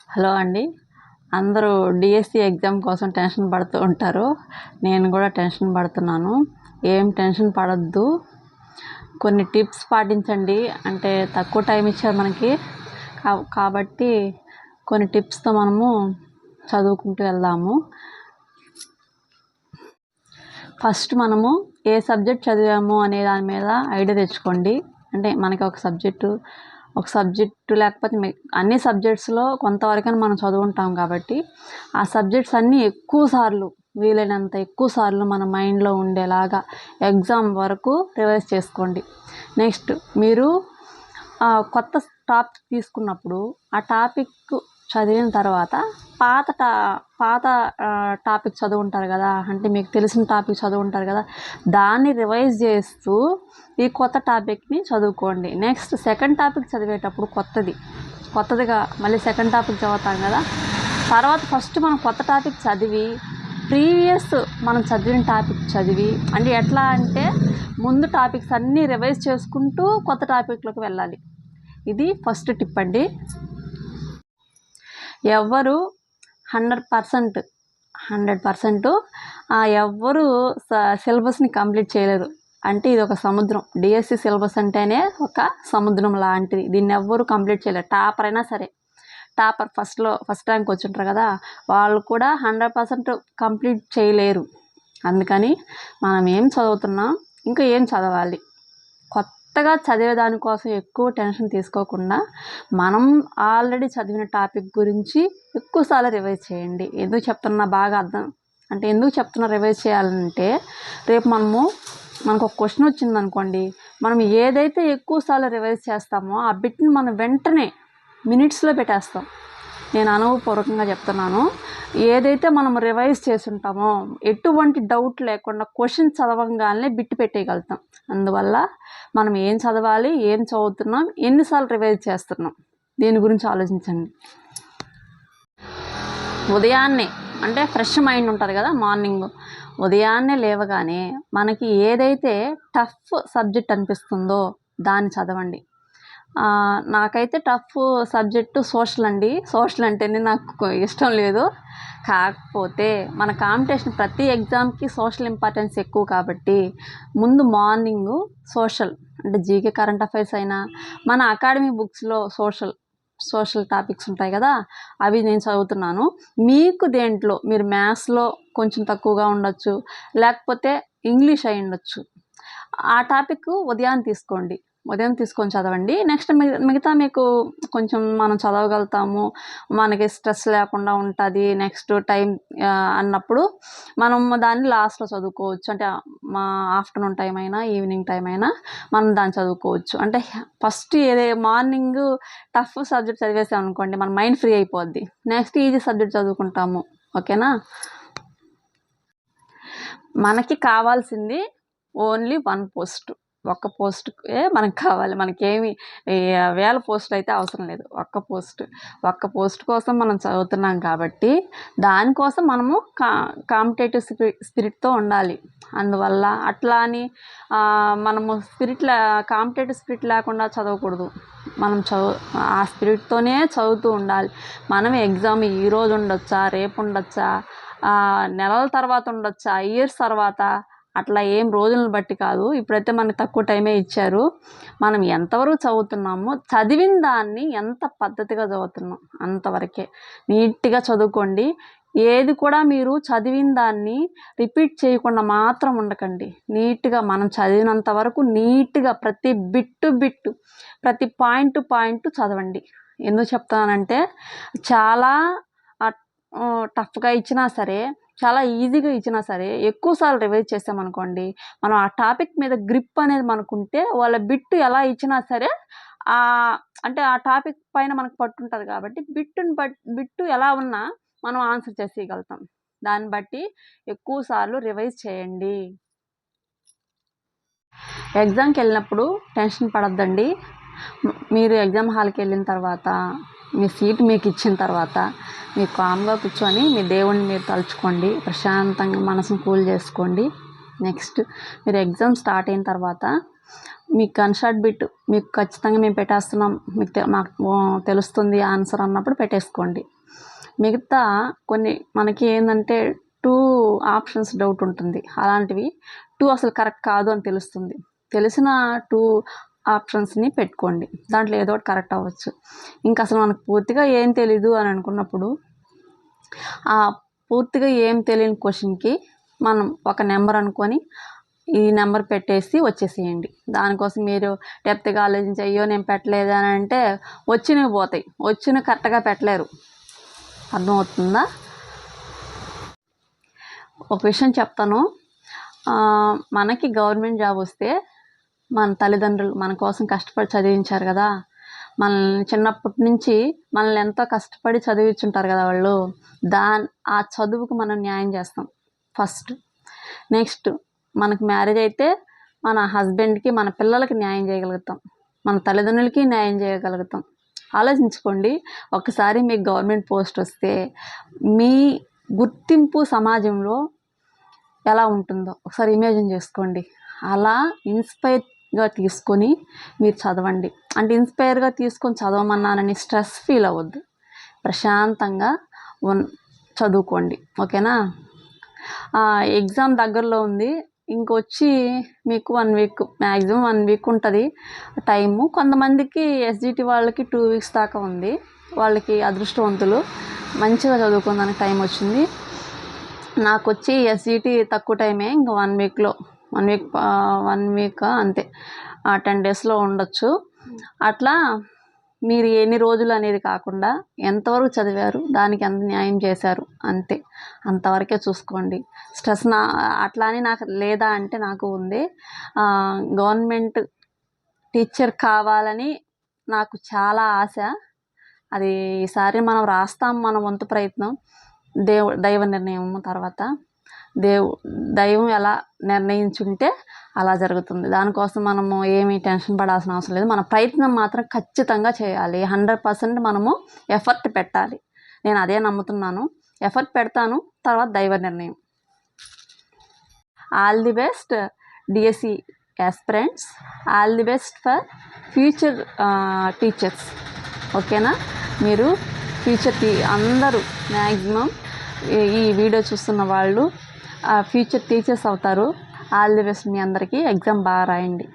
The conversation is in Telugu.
హలో అండి. అందరూ డిఎస్సి ఎగ్జామ్ కోసం టెన్షన్ పడుతూ ఉంటారు. నేను కూడా టెన్షన్ పడుతున్నాను. ఏం టెన్షన్ పడొద్దు. కొన్ని టిప్స్ పాటించండి. అంటే తక్కువ టైం ఇచ్చారు మనకి కాబట్టి కొన్ని టిప్స్తో మనము చదువుకుంటూ వెళ్దాము. ఫస్ట్ మనము ఏ సబ్జెక్ట్ చదివాము అనే దాని మీద ఐడియా తెచ్చుకోండి. అంటే మనకి ఒక సబ్జెక్టు లేకపోతే అన్ని సబ్జెక్ట్స్లో కొంతవరకైనా మనం చదువుకుంటాం కాబట్టి ఆ సబ్జెక్ట్స్ అన్నీ వీలైనంత ఎక్కువ సార్లు మన మైండ్లో ఉండేలాగా ఎగ్జామ్ వరకు రివైజ్ చేసుకోండి. నెక్స్ట్ మీరు కొత్త టాపిక్ తీసుకున్నప్పుడు ఆ టాపిక్ చదివిన తర్వాత పాత టాపిక్ చదువుంటారు కదా, అంటే మీకు తెలిసిన టాపిక్ చదువుంటారు కదా, దాన్ని రివైజ్ చేస్తూ ఈ కొత్త టాపిక్ని చదువుకోండి. నెక్స్ట్ సెకండ్ టాపిక్ చదివేటప్పుడు కొత్తదిగా మళ్ళీ సెకండ్ టాపిక్ చదువుతాం కదా, తర్వాత ఫస్ట్ మనం కొత్త టాపిక్ చదివి ప్రీవియస్ మనం చదివిన టాపిక్ చదివి, అంటే ఎట్లా అంటే ముందు టాపిక్స్ అన్నీ రివైజ్ చేసుకుంటూ కొత్త టాపిక్లోకి వెళ్ళాలి. ఇది ఫస్ట్ టిప్ అండి. ఎవ్వరు 100% ఎవ్వరు సిలబస్ని కంప్లీట్ చేయలేరు. అంటే ఇది ఒక సముద్రం. డిఎస్సి సిలబస్ అంటేనే ఒక సముద్రం లాంటిది. దీన్ని ఎవ్వరు కంప్లీట్ చేయలేరు. టాపర్ అయినా సరే, ఫస్ట్ ర్యాంక్ వచ్చింటారు కదా, వాళ్ళు కూడా 100% కంప్లీట్ చేయలేరు. అందుకని మనం ఏం చదువుతున్నాం, ఇంకా ఏం చదవాలి, కొత్తగా చదివేదానికోసం ఎక్కువ టెన్షన్ తీసుకోకుండా మనం ఆల్రెడీ చదివిన టాపిక్ గురించి ఎక్కువసార్లు రివైజ్ చేయండి. ఎందుకు చెప్తున్నా రివైజ్ చేయాలంటే, రేపు మనకు ఒక క్వశ్చన్ వచ్చింది అనుకోండి, మనం ఏదైతే ఎక్కువసార్లు రివైజ్ చేస్తామో ఆ బిట్ని మనం వెంటనే మినిట్స్లో పెట్టేస్తాం. నేను అనుభవపూర్వకంగా చెప్తున్నాను. ఏదైతే మనం రివైజ్ చేసి ఉంటామో ఎటువంటి డౌట్ లేకుండా క్వశ్చన్ చదవగానే బిట్టు పెట్టేయగలుగుతాం. అందువల్ల మనం ఏం చదవాలి, ఏం చదువుతున్నాం, ఎన్నిసార్లు రివైజ్ చేస్తున్నాం, దీని గురించి ఆలోచించండి. ఉదయాన్నే అంటే ఫ్రెష్ మైండ్ ఉంటుంది కదా, మార్నింగ్ ఉదయాన్నే లేవగానే మనకి ఏదైతే టఫ్ సబ్జెక్ట్ అనిపిస్తుందో దాన్ని చదవండి. నాకైతే టఫ్ సబ్జెక్టు సోషల్ అండి. సోషల్ అంటేనే నాకు ఇష్టం లేదు. కాకపోతే మన కాంపిటీషన్ ప్రతి ఎగ్జామ్కి సోషల్ ఇంపార్టెన్స్ ఎక్కువ కాబట్టి ముందు మార్నింగు సోషల్, అంటే జీకే కరెంట్ అఫైర్స్ అయినా మన అకాడమీ బుక్స్లో సోషల్ టాపిక్స్ ఉంటాయి కదా, అవి నేను చదువుతున్నాను. మీకు దేంట్లో మీరు మ్యాథ్స్లో కొంచెం తక్కువగా ఉండొచ్చు, లేకపోతే ఇంగ్లీష్ అయి ఉండొచ్చు, ఆ టాపిక్ ఉదయం తీసుకొని చదవండి. నెక్స్ట్ మిగతా మీకు కొంచెం మనం చదవగలుగుతాము, మనకి స్ట్రెస్ లేకుండా ఉంటుంది నెక్స్ట్ టైం అన్నప్పుడు మనం దాన్ని లాస్ట్లో చదువుకోవచ్చు. అంటే మా ఆఫ్టర్నూన్ టైం అయినా ఈవినింగ్ టైం అయినా మనం దాన్ని చదువుకోవచ్చు. అంటే ఫస్ట్ మార్నింగ్ టఫ్ సబ్జెక్ట్ చదివేసాం అనుకోండి, మన మైండ్ ఫ్రీ అయిపోద్ది. నెక్స్ట్ ఈజీ సబ్జెక్ట్ చదువుకుంటాము. ఓకేనా? మనకి కావాల్సింది ఓన్లీ ఒక్క పోస్ట్కే మనకు కావాలి. మనకేమి వేల పోస్టులు అయితే అవసరం లేదు. ఒక్క పోస్ట్ కోసం మనం చదువుతున్నాం కాబట్టి దానికోసం మనము కాంపిటేటివ్ స్పిరిట్తో ఉండాలి. అందువల్ల అట్లా అని మనము కాంపిటేటివ్ స్పిరిట్ లేకుండా చదవకూడదు. మనం ఆ స్పిరిట్తోనే చదువుతూ ఉండాలి. మనం ఎగ్జామ్ ఈరోజు ఉండొచ్చా, రేపు ఉండొచ్చా, నెలల తర్వాత ఉండొచ్చా, ఇయర్స్ తర్వాత, అట్లా ఏం రోజులను బట్టి కాదు. ఇప్పుడైతే మనకు తక్కువ టైమే ఇచ్చారు. మనం ఎంతవరకు చదువుతున్నామో, చదివిన దాన్ని ఎంత పద్ధతిగా చదువుతున్నాం అంతవరకే. నీట్గా చదువుకోండి. ఏది కూడా మీరు చదివిన దాన్ని రిపీట్ చేయకుండా మాత్రం ఉండకండి. నీట్గా మనం చదివినంత వరకు నీట్గా ప్రతి బిట్టు ప్రతి పాయింట్ చదవండి. ఎందుకు చెప్తానంటే, చాలా టఫ్గా ఇచ్చినా సరే, చాలా ఈజీగా ఇచ్చినా సరే ఎక్కువసార్లు రివైజ్ చేసామనుకోండి, మనం ఆ టాపిక్ మీద గ్రిప్ అనేది మనకుంటే వాళ్ళ బిట్టు ఎలా ఇచ్చినా సరే అంటే ఆ టాపిక్ పైన మనకు పట్టుంటుంది కాబట్టి బిట్టు ఎలా ఉన్నా మనం ఆన్సర్ చేసేయగలుగుతాం. దాన్ని బట్టి ఎక్కువసార్లు రివైజ్ చేయండి. ఎగ్జామ్కి వెళ్ళినప్పుడు టెన్షన్ పడొద్దండి. మీరు ఎగ్జామ్ హాల్కి వెళ్ళిన తర్వాత మీ సీట్ మీకు ఇచ్చిన తర్వాత మీరు కామ్గా కూర్చొని మీ దేవుణ్ణి మీరు తలుచుకోండి. ప్రశాంతంగా మనసును కూల్ చేసుకోండి. నెక్స్ట్ మీరు ఎగ్జామ్ స్టార్ట్ అయిన తర్వాత మీకు గన్‌షాట్ బిట్ మీకు ఖచ్చితంగా మేము పెట్టేస్తున్నాం, మాకు తెలుస్తుంది ఆన్సర్ అన్నప్పుడు పెట్టేసుకోండి. మిగతా కొన్ని మనకి ఏంటంటే 2 ఆప్షన్స్ డౌట్ ఉంటుంది. అలాంటివి 2 అసలు కరెక్ట్ కాదు అని తెలుస్తుంది. తెలిసిన 2 ఆప్షన్స్ని పెట్టుకోండి. దాంట్లో ఏదో ఒకటి కరెక్ట్ అవ్వచ్చు. ఇంకా అసలు మనకు పూర్తిగా ఏం తెలీదు అని అనుకున్నప్పుడు ఆ పూర్తిగా ఏం తెలియని క్వశ్చన్కి మనం ఒక నెంబర్ అనుకొని ఈ నెంబర్ పెట్టేసి వచ్చేసేయండి. దానికోసం మీరు డెప్త్గా ఆలోచించి అయ్యో నేను పెట్టలేదు అని అంటే వచ్చినవి పోతాయి, వచ్చినవి కరెక్ట్గా పెట్టలేరు. అర్థమవుతుందా? ఒక విషయం చెప్తాను. మనకి గవర్నమెంట్ జాబ్ వస్తే మన తల్లిదండ్రులు మన కోసం కష్టపడి చదివించారు కదా, మనల్ని చిన్నప్పటి నుంచి మనల్ని ఎంతో కష్టపడి చదివించుంటారు కదా వాళ్ళు. ఆ చదువుకు మనం న్యాయం చేస్తాం ఫస్ట్. నెక్స్ట్ మనకు మ్యారేజ్ అయితే మన హస్బెండ్కి మన పిల్లలకి న్యాయం చేయగలుగుతాం, మన తల్లిదండ్రులకి న్యాయం చేయగలుగుతాం. ఆలోచించుకోండి, ఒకసారి మీకు గవర్నమెంట్ పోస్ట్ వస్తే మీ గుర్తింపు సమాజంలో ఎలా ఉంటుందో ఒకసారి ఇమాజిన్ చేసుకోండి. అలా ఇన్స్పైర్గా తీసుకొని మీరు చదవండి. అంటే ఇన్స్పైర్గా తీసుకొని చదవమన్నానని స్ట్రెస్ ఫీల్ అవ్వద్దు, ప్రశాంతంగా చదువుకోండి. ఓకేనా? ఎగ్జామ్ దగ్గరలో ఉంది, ఇంకొచ్చి మీకు 1 వీక్, మ్యాక్సిమం 1 వీక్ ఉంటుంది టైము. కొంతమందికి ఎస్జిటి వాళ్ళకి 2 వీక్స్ దాకా ఉంది. వాళ్ళకి అదృష్టవంతులు, మంచిగా చదువుకోవడానికి టైం వచ్చింది. నాకు వచ్చి ఎస్జిటి తక్కువ టైమే, ఇంకా 1 వీక్లో 1 వీక్ అంతే, 10 డేస్లో ఉండొచ్చు. అట్లా మీరు ఎన్ని రోజులు అనేది కాకుండా ఎంతవరకు చదివారు, దానికి ఎంత న్యాయం చేశారు అంతే, అంతవరకే చూసుకోండి. స్ట్రెస్ అట్లా అని నాకు లేదా అంటే నాకు ఉంది. గవర్నమెంట్ టీచర్ కావాలని నాకు చాలా ఆశ. అది ఈసారి మనం రాస్తాం, మన వంతు ప్రయత్నం. దైవ నిర్ణయం తర్వాత దైవం ఎలా నిర్ణయించుంటే అలా జరుగుతుంది. దానికోసం మనము ఏమీ టెన్షన్ పడాల్సిన అవసరం లేదు. మన ప్రయత్నం మాత్రం ఖచ్చితంగా చేయాలి. 100% మనము ఎఫర్ట్ పెట్టాలి. నేను అదే నమ్ముతున్నాను. ఎఫర్ట్ పెడతాను, తర్వాత దైవ నిర్ణయం. All the best DSC aspirants, all the best for future teachers. ఓకేనా? మీరు ఫ్యూచర్ అందరూ మ్యాక్సిమం ఈ వీడియో చూస్తున్న వాళ్ళు ఫ్యూచర్ టీచర్స్ అవుతారు. ఆల్ ది బెస్ట్ మీ అందరికీ. ఎగ్జామ్ బాగా రాయండి.